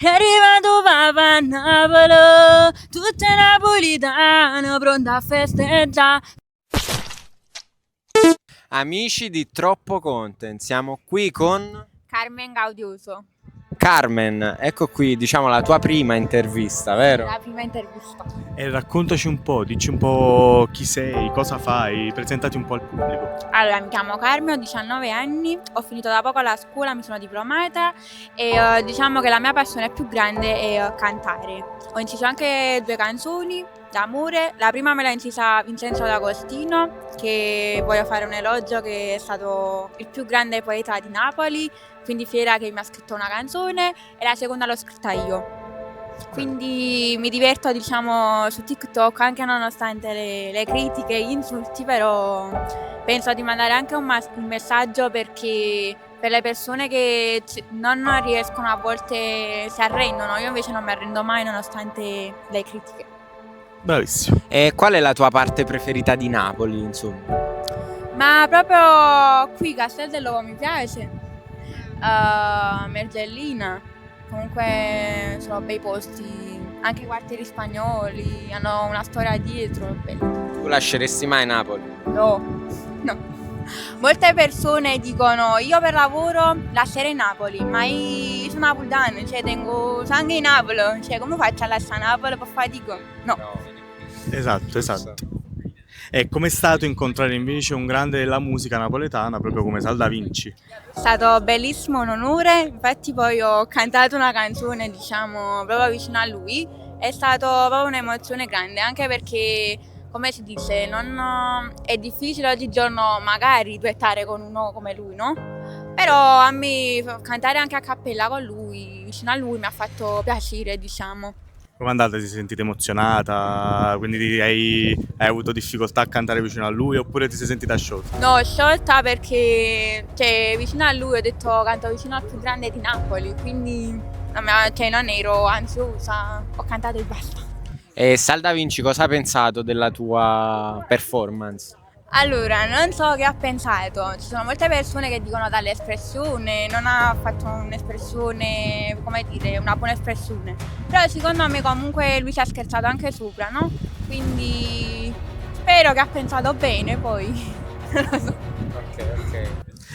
È arrivato papà a Napoli, tutte napolitane pronte a festeggiare. Amici di Troppo Content, siamo qui con Carmen Gaudioso, Carmen. Ecco qui, diciamo, la tua prima intervista, vero? la prima intervista. E raccontaci un po', dici un po' chi sei, cosa fai, presentati un po' al pubblico. Allora, mi chiamo Carmen, ho 19 anni, ho finito da poco la scuola, mi sono diplomata e diciamo che la mia passione più grande è cantare. Ho inciso anche 2 canzoni d'amore, la prima me l'ha incisa Vincenzo D'Agostino, che voglio fare un elogio, che è stato il più grande poeta di Napoli, quindi fiera che mi ha scritto una canzone, e la seconda l'ho scritta io. Quindi mi diverto, diciamo, su TikTok anche nonostante le critiche e gli insulti, però penso di mandare anche un messaggio, perché per le persone che non riescono, a volte si arrendono, io invece non mi arrendo mai nonostante le critiche. Bravissimo. E qual è la tua parte preferita di Napoli, insomma? Ma proprio qui Castel dell'Uovo mi piace, Mergellina, comunque sono bei posti, anche i quartieri spagnoli hanno una storia dietro, bello. Tu lasceresti mai Napoli? No. Molte persone dicono io per lavoro lascerei Napoli, ma io sono napoletana, cioè tengo sangue in Napoli, cioè come faccio a lasciare Napoli per fatico? No. Esatto. E com'è stato incontrare invece un grande della musica napoletana, proprio come Sal Da Vinci? È stato bellissimo, un onore, infatti poi ho cantato una canzone, diciamo, proprio vicino a lui, è stato proprio un'emozione grande, anche perché, come si dice, è difficile oggigiorno magari duettare con uno come lui, no? Però a me cantare anche a cappella con lui, vicino a lui, mi ha fatto piacere, diciamo. Com'è andata? Ti sei sentita emozionata? Quindi hai avuto difficoltà a cantare vicino a lui oppure ti sei sentita sciolta? No, sciolta perché vicino a lui ho detto canto vicino al più grande di Napoli, quindi non ero ansiosa, ho cantato e basta. E Sal Da Vinci cosa ha pensato della tua performance? Allora, non so che ha pensato, ci sono molte persone che dicono dall'espressione, non ha fatto un'espressione, come dire, una buona espressione, però secondo me comunque lui ci ha scherzato anche sopra, no? Quindi spero che ha pensato bene, poi non lo so. Ok.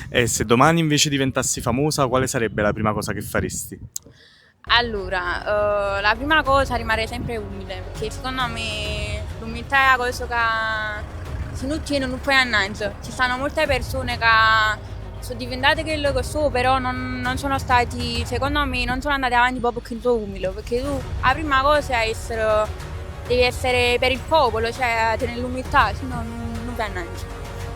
E se domani invece diventassi famosa, quale sarebbe la prima cosa che faresti? Allora, la prima cosa è rimanere sempre umile, perché secondo me l'umiltà è la cosa che se non tieni non puoi annanzi. Ci stanno molte persone che sono diventate quello che sono, però non sono stati, secondo me, non sono andati avanti proprio perché sono umile, perché tu la prima cosa è devi essere per il popolo, cioè tenere l'umiltà, se no non vai annanzi.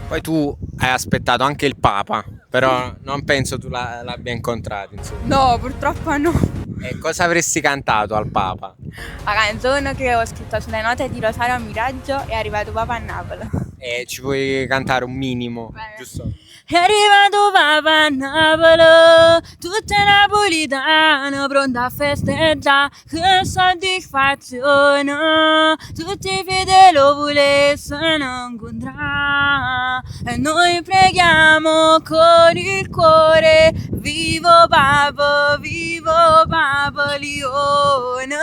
Poi tu hai aspettato anche il Papa, però non penso tu l'abbia incontrato, insomma. No, purtroppo no. E cosa avresti cantato al Papa? La canzone che ho scritto sulle note di Rosario Miraggio è arrivato Papa a Napoli. E ci puoi cantare un minimo, Bene. giusto? È arrivato papà a Napoli, tutte napolitane pronte a festeggiare, che soddisfazione, tutti fedeli lo volessero incontrare, e noi preghiamo con il cuore, vivo Papa Lione.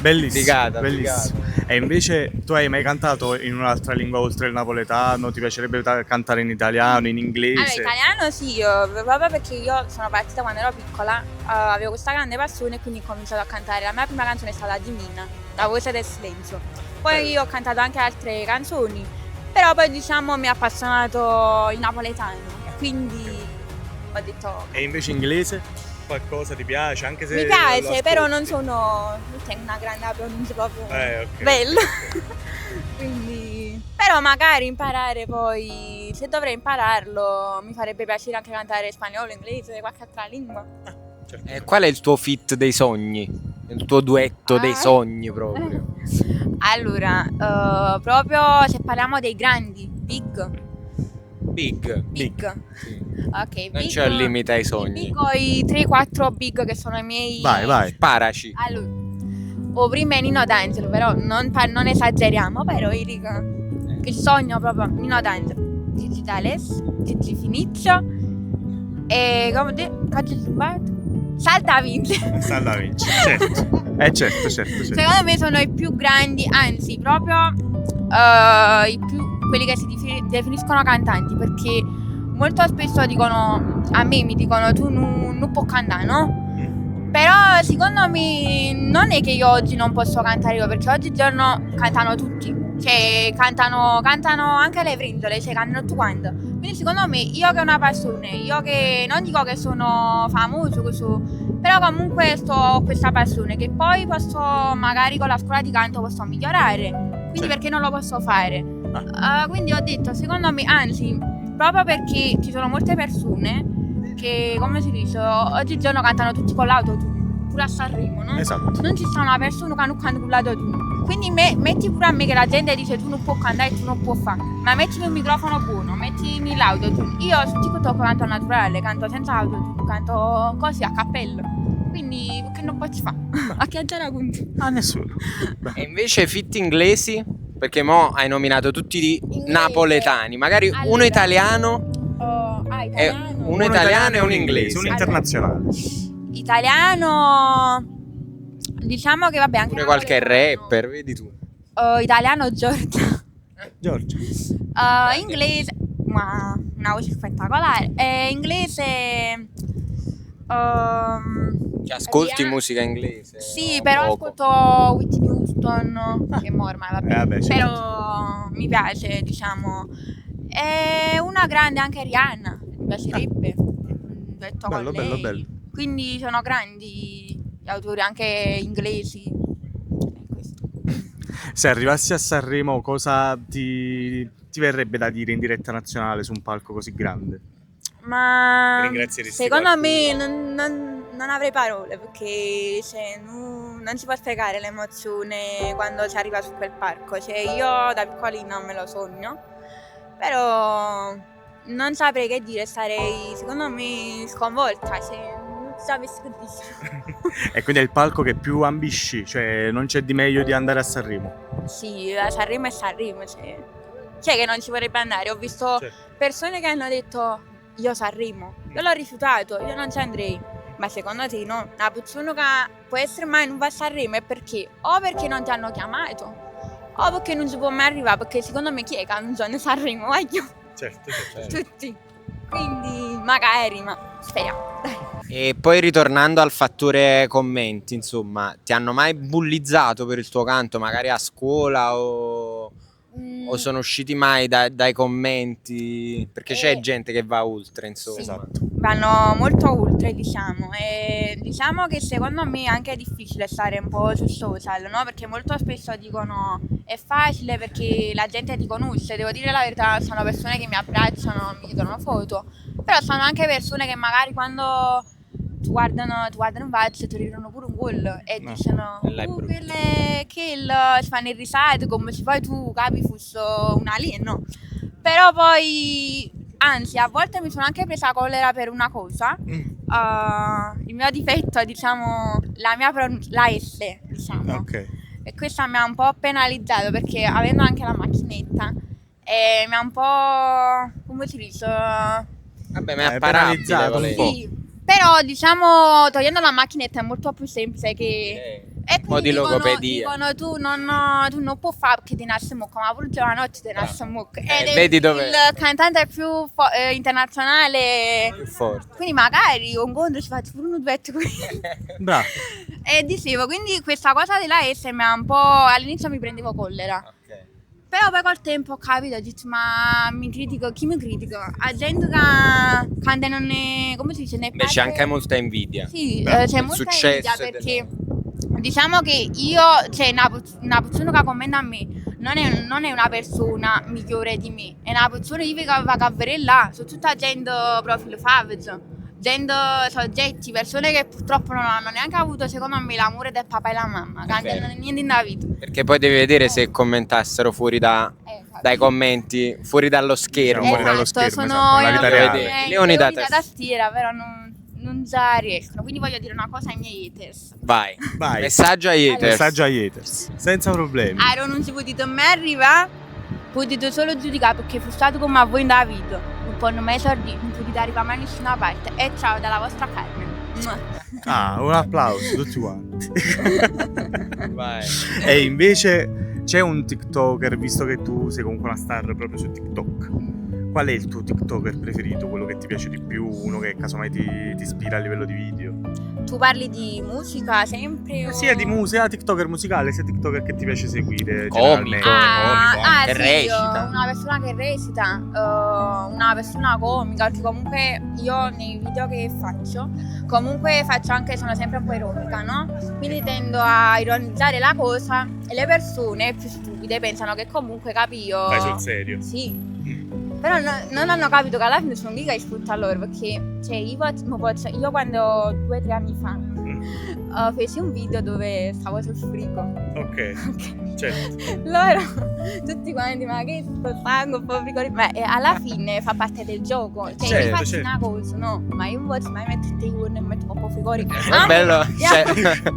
Bellissimo, Figata, bellissimo. E invece tu hai mai cantato in un'altra lingua oltre il napoletano? Ti piacerebbe cantare in italiano, in Allora, inglese? italiano sì, proprio perché io sono partita quando ero piccola, avevo questa grande passione e quindi ho cominciato a cantare. La mia prima canzone è stata di Mina, La voce del silenzio. Poi io ho cantato anche altre canzoni, però poi diciamo mi ha appassionato il napoletano, quindi ho detto E invece inglese? Qualcosa ti piace? Anche se mi lo piace, ascolti? però non tengo una grande pronuncia proprio Ok. bella. Quindi, però magari imparare poi, se dovrei impararlo, mi farebbe piacere anche cantare spagnolo, inglese, qualche altra lingua. Certo. E qual è il tuo fit dei sogni? Il tuo duetto dei sogni proprio? Allora, proprio se parliamo dei grandi, big. Big. Sì. Ok, Non big. c'è un limite ai sogni. Dico i 3-4 big che sono i miei. Vai. Sparaci. Allora, o prima è Nino D'Angelo, però non esageriamo, però io dico il sogno proprio Nino D'Angelo, Gigi D'Alessio, Gigi Finizio e come dire, Caggi Zumbato. Salta Da Vinci. Salta Da Vinci, certo. Certo. Secondo me sono i più grandi, anzi proprio quelli che si definiscono cantanti, perché molto spesso a me mi dicono tu non puoi cantare, no? Però secondo me non è che io oggi non posso cantare io, perché oggigiorno cantano tutti, cioè cantano anche le frindole, cioè cantano tutto quanto. Quindi secondo me io che ho una passione, io che non dico che sono famoso, però comunque ho questa passione che poi posso magari con la scuola di canto posso migliorare, quindi Sì. perché non lo posso fare? Quindi ho detto secondo me, anzi proprio perché ci sono molte persone che, come si dice, oggigiorno cantano tutti con l'autotune, pure a Sanremo, no? Esatto. Non ci sta una persona che non canta con l'autotune. Quindi metti pure a me che la gente dice tu non puoi cantare e tu non puoi fare, ma mettimi un microfono buono, mettimi l'autotune. Io su TikTok canto naturale, canto senza autotune, canto così a cappello. Quindi che non posso fare? A che aggiare conti? A nessuno. E invece fit inglesi? Perché mo hai nominato tutti di Inglese. napoletani, magari uno Allora, italiano italiano. uno italiano e un inglese. Un internazionale. Italiano, diciamo che vabbè anche Pure qualche napoletano. rapper, vedi tu. Italiano Giorgia. Giorgio. Inglese, ma una voce spettacolare. Inglese, Che ascolti Rihanna. musica inglese? sì, o però poco? ascolto Whitney Houston, che mo ormai vabbè. Vabbè, certo. Però mi piace, diciamo. E una grande anche Rihanna, mi piacerebbe. Un duetto Bello, con lei. bello. Quindi sono grandi gli autori anche inglesi. Questo. Se arrivassi a Sanremo, cosa ti verrebbe da dire in diretta nazionale su un palco così grande? Ma Ringrazieresti secondo me qualcuno? non avrei parole, perché cioè, non si può spiegare l'emozione quando si arriva su quel palco. Cioè, io da piccolina me lo sogno, però non saprei che dire, sarei secondo me sconvolta, cioè, non sapessi che dire. E quindi è il palco che più ambisci, cioè non c'è di meglio di andare a Sanremo. Sì, a Sanremo è Sanremo, cioè, chi è che non ci vorrebbe andare? Ho visto Certo. persone che hanno detto io Sanremo, io l'ho rifiutato, io non ci andrei. Ma secondo te no? Una persona che può essere mai non va a Sanremo è perché o perché non ti hanno chiamato o perché non si può mai arrivare, perché secondo me chi è che non c'è Sanremo? Voglio Certo. tutti. Quindi magari, ma speriamo. Dai. E poi ritornando al fattore commenti, insomma, ti hanno mai bullizzato per il tuo canto, magari a scuola o sono usciti mai dai commenti? Perché c'è gente che va oltre, insomma. Sì. Esatto. Vanno molto oltre, diciamo, e diciamo che secondo me è anche difficile stare un po' sui social, no? Perché molto spesso dicono è facile perché la gente ti conosce, devo dire la verità, sono persone che mi abbracciano, mi chiedono foto, però sono anche persone che magari quando ti guardano in faccia ti ridono pure un gol e No, dicono quella è brutta. si fanno il risate come se poi tu capi fosse un alieno. Però poi, anzi, a volte mi sono anche presa collera per una cosa. Il mio difetto, diciamo, la S, diciamo. Ok. E questa mi ha un po' penalizzato perché avendo anche la macchinetta mi ha un po', come si dice? Vabbè, ma è È apparabile, penalizzato un volevo po'. Sì, però diciamo togliendo la macchinetta è molto più semplice che... E Un po' di quindi logopedia. dicono tu non puoi fare perché ti nasce mucca, ma pure giovanotti ti nasce mucca. Ed è vedi dove- il cantante più internazionale. più forte. Quindi magari un conto ci faccio pure un duetto qui. Bravo. E dicevo, quindi questa cosa della S mi ha un po'... all'inizio mi prendevo collera. Ok. Però poi col tempo ho capito, ho detto ma mi critico, chi mi critica? La gente che quando non è, come si dice, ne Beh, c'è anche molta invidia. sì, Beh, c'è il molta successo invidia e perché diciamo che io, cioè una persona che commenta a me non è una persona migliore di me, è una persona che va a vedere là, sono tutta gente profilo favage, gente, soggetti, persone che purtroppo non hanno neanche avuto secondo me l'amore del papà e la mamma, che vero. non hanno niente nella vita. Perché poi devi vedere se commentassero fuori dai commenti, fuori dallo schermo. Fuori dallo Esatto, schermo, sono esatto, nella vita reale. leoni Leoni da da tastiera, però non già riescono. Quindi voglio dire una cosa ai miei haters. Vai. Vai. Messaggio ai haters. Messaggio agli haters. Senza problemi. Non si potete mai arrivare, potete solo giudicare perché fu stato come a voi nella vita. Non possono mai sorridere, non potete arrivare mai da nessuna parte. E ciao dalla vostra Carmen. Ah, un applauso tutti quanti. Vai. E invece c'è un TikToker, visto che tu sei comunque una star proprio su TikTok. Qual è il tuo TikToker preferito? Quello che ti piace di più? Uno che casomai ti ispira a livello di video? Tu parli di musica sempre? O... Sia di musica, TikToker musicale, sia TikToker che ti piace seguire Comico. generalmente. Ah, che sì, recita. una persona che recita, una persona comica, perché comunque io nei video che faccio, comunque faccio anche, sono sempre un po' ironica, no? Quindi tendo a ironizzare la cosa e le persone più stupide pensano che comunque capio. Vai sul serio. Sì. Però non hanno capito che alla fine sono mica sfrutta a loro, perché cioè, io quando 2 o 3 anni fa feci un video dove stavo sul frigo. Ok, certo. Loro tutti quanti, ma che sto sangue, un po' frigorifero. Ma alla fine fa parte del gioco. Cioè, Certo, io faccio certo. una cosa, no? Ma io non posso mai mettere i urni e mettere un po' frigorifero. È bello,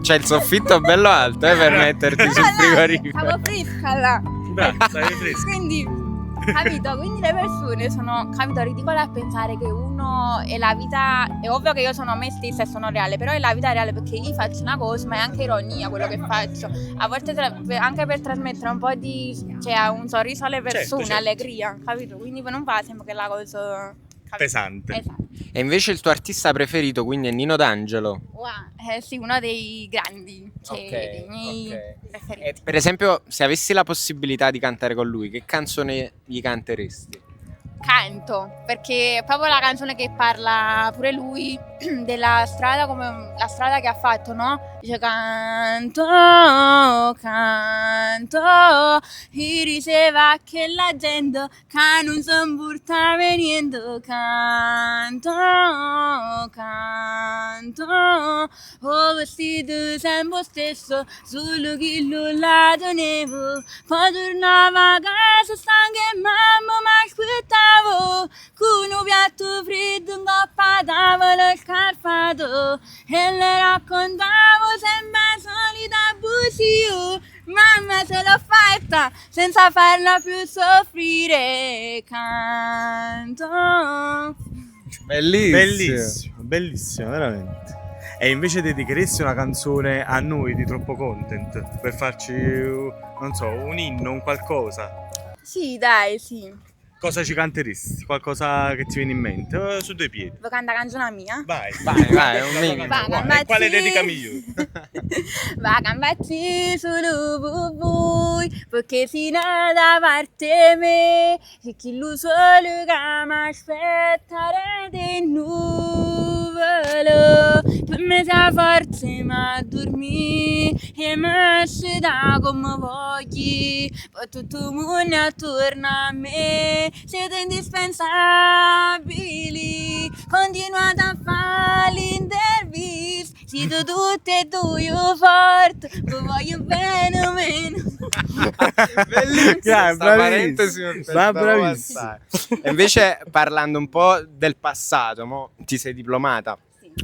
c'è il soffitto bello alto per metterti sul frigorifero. Stavo fresca là. Dai, stai fresco. Quindi, capito? Quindi le persone sono, capito, ridicole a pensare che uno è la vita. È ovvio che io sono me stessa e sono reale, però è la vita reale perché io faccio una cosa, ma è anche ironia quello che faccio. A volte anche per trasmettere un po' di, cioè, un sorriso alle persone, certo. allegria, capito? Quindi non fa sempre che la cosa, capito? Pesante. Esatto. E invece il tuo artista preferito, quindi è Nino D'Angelo. Wow, sì, uno dei grandi, cioè, dei miei E preferiti. per esempio, se avessi la possibilità di cantare con lui, che canzone gli canteresti? Canto, perché è proprio la canzone che parla pure lui della strada, come la strada che ha fatto, no? Dice canto, canto, e diceva che la gente che non si importa venendo, canto, canto, ho vestito sempre stesso, solo che lo la tenevo, poi tornava a casa stanca e mamma mi aspettavo, con un piatto freddo in coppa a tavola scarpato, e le raccontavo sempre la solita bugia, mamma se l'ho fatta senza farla più soffrire, canto. Bellissimo. Bellissimo, bellissimo, veramente. E invece dedicheresti una canzone a noi di Troppo Content per farci, non so, un inno, un qualcosa? Sì, dai, sì. Cosa ci canteresti? Qualcosa che ti viene in mente? Su due piedi. Vuoi cantare la canzone mia? Vai, Vai, un minimo. Vai, E quale sì. dedicami io? Va cambiarci solo per voi, perché si da parte me, e chi lo solo che mi aspetta di nuvolo, per me sa forza ma dormire e mi scida come voglio, poi tutto il mondo attorno a me, siete indispensabili, continuate a fare l'intervista, siete tutte e due io forte, vi voglio bene o meno. Bellissimo, Dai, sta bravissimo. parentesi non Ma pensavo bravissimo. assai. E invece parlando un po' del passato, mo ti sei diplomata.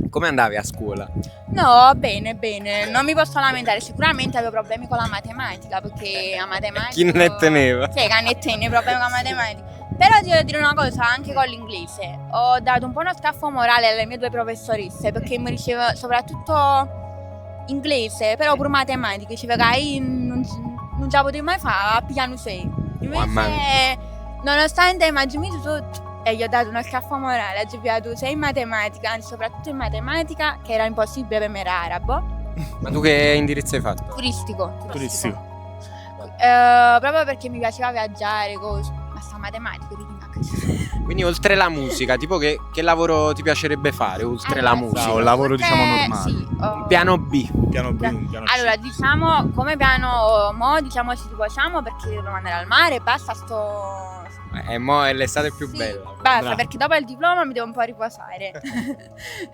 Come andavi a scuola? No, bene, bene, non mi posso lamentare, sicuramente avevo problemi con la matematica, perché la matematica... Chi ne teneva? Sì, che ne tiene problemi con la matematica. Però ti devo dire una cosa, anche con l'inglese, ho dato un po' uno schiaffo morale alle mie 2 professoresse, perché mi diceva soprattutto inglese, però pure matematica, diceva che io non ce la potevo mai fare, a piano 6. Mamma Invece, nonostante mi hagi messo tutto, e gli ho dato uno schiaffo morale, ho piaciuto sia in matematica, anzi soprattutto in matematica, che era impossibile per me, era arabo, Ma tu che indirizzo hai fatto? turistico. Turistico. Proprio perché mi piaceva viaggiare, cose. Ma sta matematica, quindi Quindi oltre la musica, tipo che lavoro ti piacerebbe fare oltre la musica? un lavoro, diciamo, normale. Sì, Un piano B. Piano B, un piano C. allora, diciamo, come piano mo, diciamo ci riposiamo perché devo andare al mare, basta sto... E mo è l'estate più Sì, bella. basta, Bravo. perché dopo il diploma mi devo un po' riposare.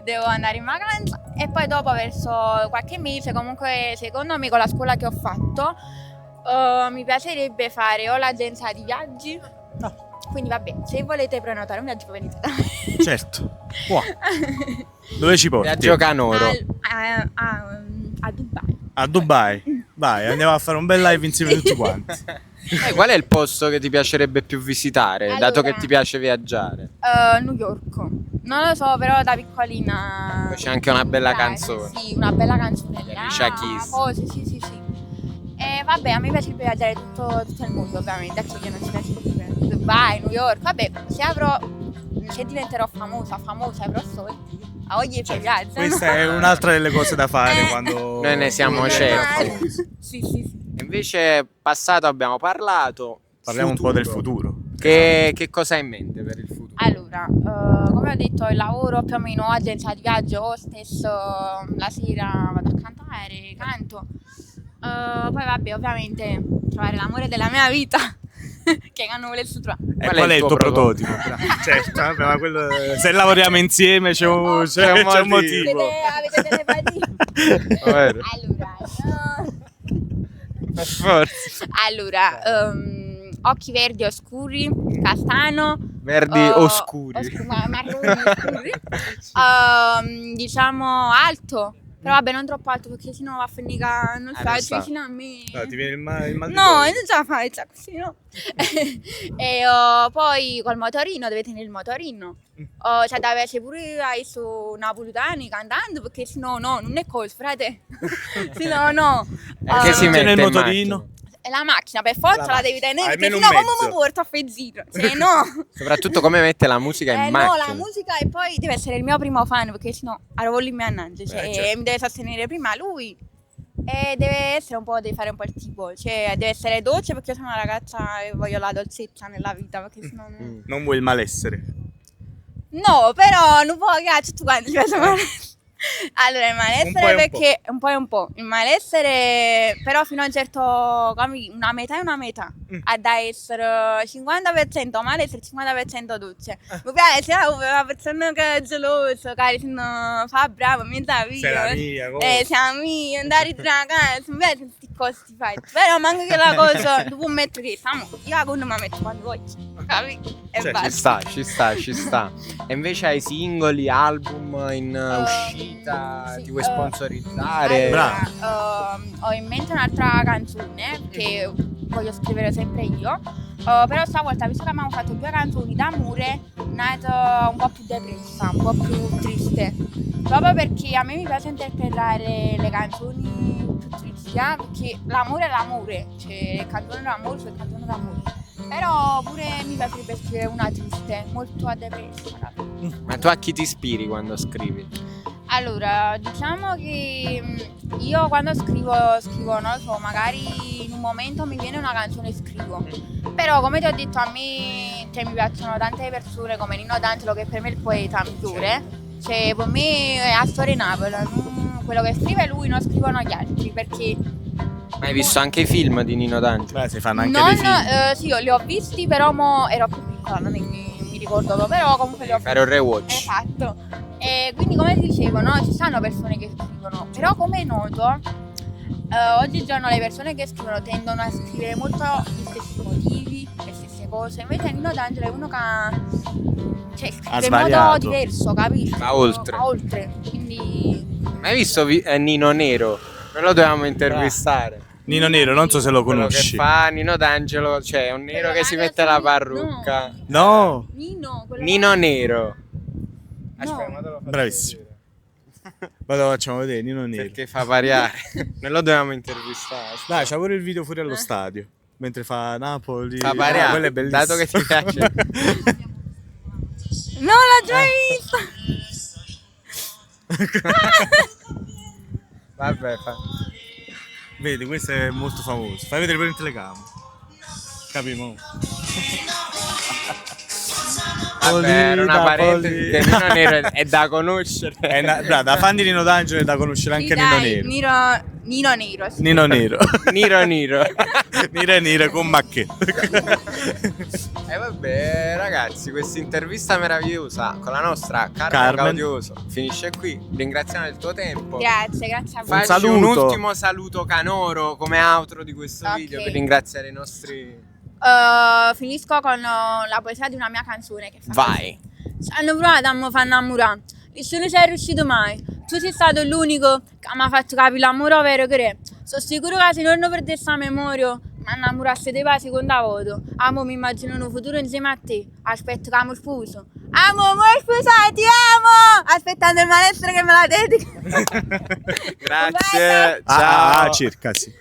Devo andare in vacanza e poi dopo verso qualche mese, comunque secondo me con la scuola che ho fatto, mi piacerebbe fare o l'agenzia di viaggi. No. Quindi vabbè, se volete prenotare un viaggio venite da me. Certo. Wow. Dove ci porti? Viaggio canoro. A Dubai. A Dubai. Vai, andiamo a fare un bel live insieme tutti quanti. Qual è il posto che ti piacerebbe più visitare, dato Allora. che ti piace viaggiare? New York. Non lo so, però da piccolina... C'è anche una bella Dai, canzone. Sì, una bella canzone. Di Alicia Keys. Cose, sì. E vabbè, a me piacerebbe viaggiare tutto il mondo, ovviamente, a chi che non ci piacerebbe. Dubai, New York, vabbè, se diventerò famosa, avrò soldi, a oggi ci viaggio. Questa è un'altra delle cose da fare quando Noi ne siamo certi. Sì. Invece passato abbiamo parlato. Parliamo un po' del futuro. Che cosa hai in mente per il futuro? Allora, come ho detto, il lavoro più o meno agenzia di viaggio, hostess, la sera vado a cantare, canto. Poi vabbè, ovviamente trovare l'amore della mia vita che non volessi trovare. E qual è il tuo prototipo? Certo, vabbè, ma quello, se lavoriamo insieme c'è un motivo. Avete delle patine? Forza. Allora, occhi verdi oscuri, castano. Verdi oscuri. Marroni oscuri. Diciamo alto. Però vabbè, non troppo alto perché sennò va a finire che non sta vicino a me. No, ti viene il mal di No, cuore. non ce la fai, cioè così no. E poi col motorino, deve tenere il motorino. Cioè deve essere pure su napoletani cantando perché sennò no, non è colpo, frate. Sennò no. Perché si mette nel in motorino? E la macchina per forza la devi tenere perché Almeno sennò un come mezzo. mi porto a fare giro? Se no. Soprattutto come mette la musica in No, macchina. la musica e poi deve essere il mio primo fan perché sennò ero lì mannaggia, cioè certo. mi deve sostenere prima lui e deve essere devi fare un po' il tipo, cioè deve essere dolce perché io sono una ragazza e voglio la dolcezza nella vita perché sennò no. Non vuoi il malessere. No, però non può che tutti quanti ci piace male. Allora, il malessere perché un po'. Il malessere però fino a un certo una metà e una metà. Ha da essere 50% malessere e 50% dolce. Mi piace una persona che è gelosa, che se non fa bravo, mi dà via. Sei la mia, siamo mia, andare a casa, mi piace questi cose ti fai. Però manco che la cosa, tu puoi mettere che stiamo, io quando mi metto quando voglio, capi? E Cioè, basta. Ci sta. E invece hai singoli, album in uscita, sì, ti vuoi sponsorizzare? Allora, ho in mente un'altra canzone che voglio scrivere sempre io, però stavolta, visto che abbiamo fatto 2 canzoni d'amore, nata un po' più depressa, un po' più triste, proprio perché a me mi piace interpretare le canzoni più tristi, perché l'amore è l'amore, cioè il cantone d'amore, cioè il cantone d'amore. Però pure mi piacerebbe scrivere una triste, molto a depressa. Ma tu a chi ti ispiri quando scrivi? Allora, diciamo che io quando scrivo, non lo so, magari in un momento mi viene una canzone e scrivo. Però come ti ho detto, a me mi piacciono tante persone come Nino D'Angelo, che per me è il poeta migliore. Cioè, per me è Astore Napoli, quello che scrive lui non scrivono gli altri, perché... Ma hai visto anche i film di Nino D'Angelo? Beh, si fanno anche dei film. Sì, io li ho visti, però ero più piccola, non è che mi ricordo, però comunque li ho visti. Fare un rewatch. Esatto. E quindi come ti dicevo, no, ci stanno persone che scrivono, però come è noto, oggigiorno le persone che scrivono tendono a scrivere molto gli stessi motivi, le stesse cose, invece Nino D'Angelo è uno che scrive in modo diverso, capisci? Va oltre. Va oltre, quindi... Ma hai visto Nino Nero? Noi lo dovevamo intervistare. Nino Nero, non so se lo Quello conosci. che fa Nino D'Angelo, cioè è un nero Quello che si là mette la parrucca. No. Nino Nero. No. ma te lo faccio Bravissimo. vedere. Ma lo facciamo vedere, Nino Nero. Perché fa variare. Noi lo dovevamo intervistare. Dai, c'ha pure il video fuori allo stadio. Mentre fa Napoli. Fa variare, quello è bellissimo. dato che ti piace. No, l'ho già visto! Vabbè, fa. Vedi, questo è molto famoso. Fai vedere pure in telecamera. Capimo? Vabbè, era una parentesi che Nino Nero è da conoscere. Da fan di Nino D'Angelo è da conoscere anche Nino Nero. Nino Nero, sì. Nino Nero. Niro Niro. Niro Nero con Macché. E vabbè, ragazzi, questa intervista meravigliosa con la nostra Carmen Carmen. Gaudioso finisce qui. Ringraziamo del tuo tempo. Grazie a voi. Facci saluto. un ultimo saluto canoro come outro di questo Ok. video per ringraziare i nostri... Finisco con la poesia di una mia canzone che fa Vai. così. Ci hanno provato a mi far innamorare, nessuno ci è riuscito mai. Tu sei stato l'unico che mi ha fatto capire l'amore vero che è. Sono sicuro che se non perdessi la memoria mi innamorassi di la seconda volta. Amo, mi immagino un futuro insieme a te. Aspetto che mi sposo. Amo, scusa, ti amo! Aspettando il maestro che me la dedica. Grazie, Ah, ciao. circa sì.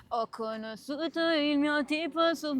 Ho conosciuto il mio tipo su